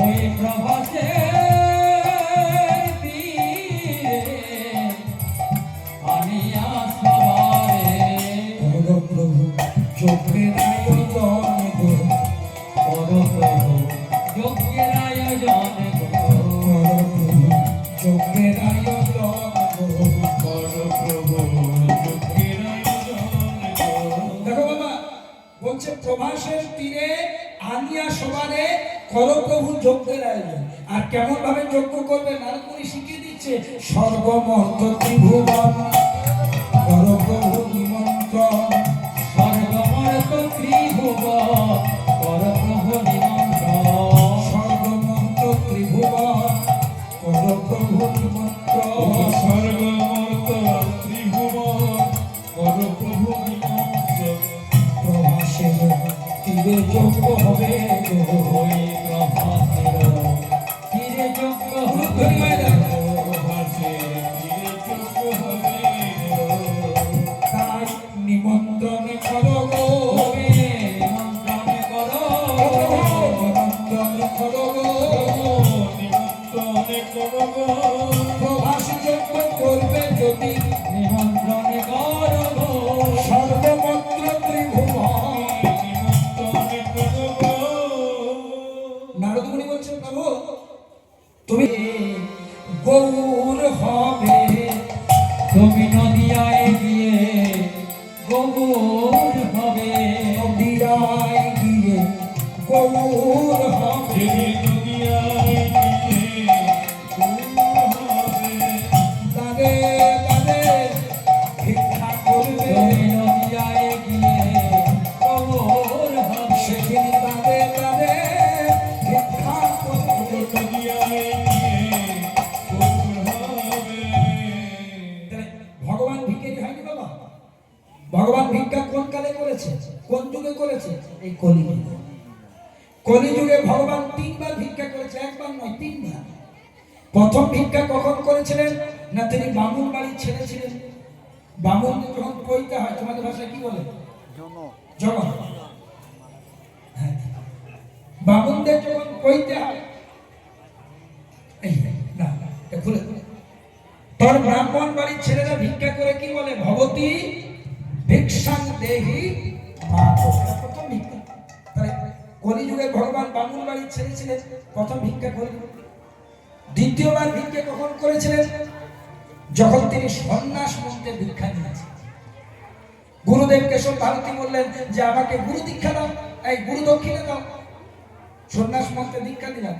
ওই প্রভাতে আনিয়া সবারে প্রভু চোখের আয়োজন গো, প্রভু যজ্ঞের আয়োজন প্রভু চোখের আয়োজন গো। প্রভু যজ্ঞের আয়োজন দেখো বাবা বলছে প্রভাসের তীরে আনিয়া সবারে করো প্রভু যজ্ঞের আয়োজন। আর কেমন ভাবে যজ্ঞ করবে নারদ মুনি শিখিয়ে দিচ্ছে। স্বর্গমর্ত ত্রিভুবন করো প্রভু নিমন্ত্রণ, স্বর্গমর্ত ত্রিভুবন কর প্রভু নিমন্ত্রণ, স্বর্গমর্ত ত্রিভুবন করো প্রভু নিমন্ত্রণ। স্বর্গমর্ত ত্রিভুবন কর প্রভু নিমন্ত্রণ। প্রভাসের তীরে যজ্ঞ হবে গো। ওই প্রভাতের তীরে যজ্ঞ হবে, প্রভাতের তীরে যজ্ঞ হবে। তাই নিমন্ত্রণ করো গো, নিমন্ত্রণ করো, নিমন্ত্রণ করো গো। নিমন্ত্রণ করো গো, প্রভাস যজ্ঞ করবে যদি নিমন্ত্রণ করো গো, সর্বমন্ত্র ত্রিভুবন। নিমন্ত্রণ করো গো। নারদ মুনি বলছেন প্রভু তুমি গৌর হবে, তুমি নদিয়ায় গিয়ে গৌর হবে, নদিয়ায় গিয়ে গৌর হবে। নদিয়ায় গিয়ে গৌর হবে। তারে তারে ভিক্ষা করবে, তুমি নদিয়ায় গিয়ে গৌর হবে, সেদিন তারে তারে ভিক্ষা করবে। নদিয়ায় গিয়ে গৌর হবে। তাহলে ভগবান ভিখারি হয়নি বাবা? ভগবান ভিক্ষা কোন কালে করেছে, কোন যুগে করেছে? এই কলিযুগে। কলিযুগে ভগবান তিনবার ভিক্ষা করেছে, একবার নয় তিনবার। প্রথম ভিক্ষা কখন করেছিলেন না তিনি বামুন বাড়ির ছেলে ছিলেন। বামুন যখন পইতে হয়, তোমাদের ভাষায় কি বলে? জগন। হ্যাঁ। বামুনদের যখন পইতে হয়, এই না এটা খুলে তোর ব্রাহ্মণ বাড়ির ছেলেরা ভিক্ষা করে কি বলে? ভবতী ভিক্ষাং দেহি মাতো। প্রথম ভিক্ষা। তাহলে কলিযুগে ভগবান বামুন বাড়ির ছেলে ছিলেন, প্রথম ভিক্ষা করে। দ্বিতীয়বার ভিক্ষা কখন করেছিলেন? যখন তিনি সন্ন্যাস মন্ত্রে ভিক্ষা নিয়েছেন। গুরুদেব কেশব ভারতী বললেন যে আমাকে গুরু দীক্ষা দাও, এই গুরু দক্ষিণা দাও। সন্ন্যাস মন্ত্রে দীক্ষা দিলাম।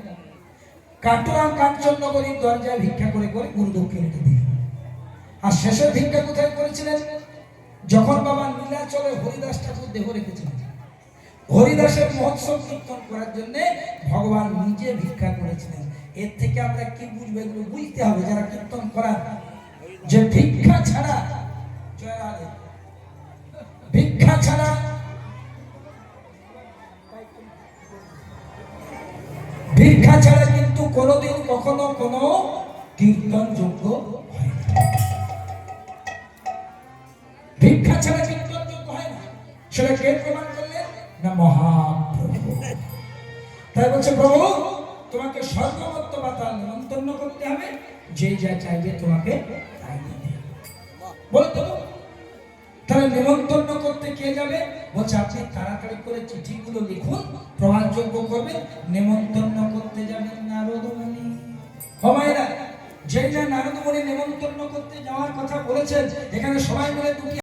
কাটোয়া কাঞ্চননগরীর দরজায় ভিক্ষা করে করে গুরু দক্ষিণাটা দিলেন। আর শেষের ভিক্ষা কোথায় করেছিলেন? যখন বাবা নীলাচলে হরিদাস ঠাকুর দেহ রেখেছিলেন। হরিদাসের মহোৎসব কীর্তন করার জন্য ভগবান নিজে ভিক্ষা করেছিলেন। এর থেকে আমরা কি বুঝবো? এগুলো বুঝতে হবে যারা কীর্তন করার, যে ভিক্ষা ছাড়া, ভিক্ষা ছাড়া ভিক্ষা ছাড়া কিন্তু কোনোদিন কখনো কোনো কীর্তন যোগ্য হয় না। ভিক্ষা ছাড়া কীর্তন যোগ্য হয় না। সেটা কে প্রমাণ করলেন? না মহাপ্রভু। তাই বলছে প্রভু তোমাকে স্বর্গমত্ত বাতাল নিমন্ত্রণ করতে হবে, যে যা চাইবে তোমাকে তাই দিতে হবে। বলো তো তাহলে নিমন্ত্রণ করতে কে যাবে? বলছে আপনি তাড়াতাড়ি করে চিঠিগুলো লিখুন, প্রমাণযোগ্য করবেন। নিমন্ত্রণ করতে যাবেন নারদ মুনি। হমায়রা যেই না নারদ মুনি নিমন্ত্রণ করতে যাওয়ার কথা বলেছেন, এখানে সবাই মিলে দুটি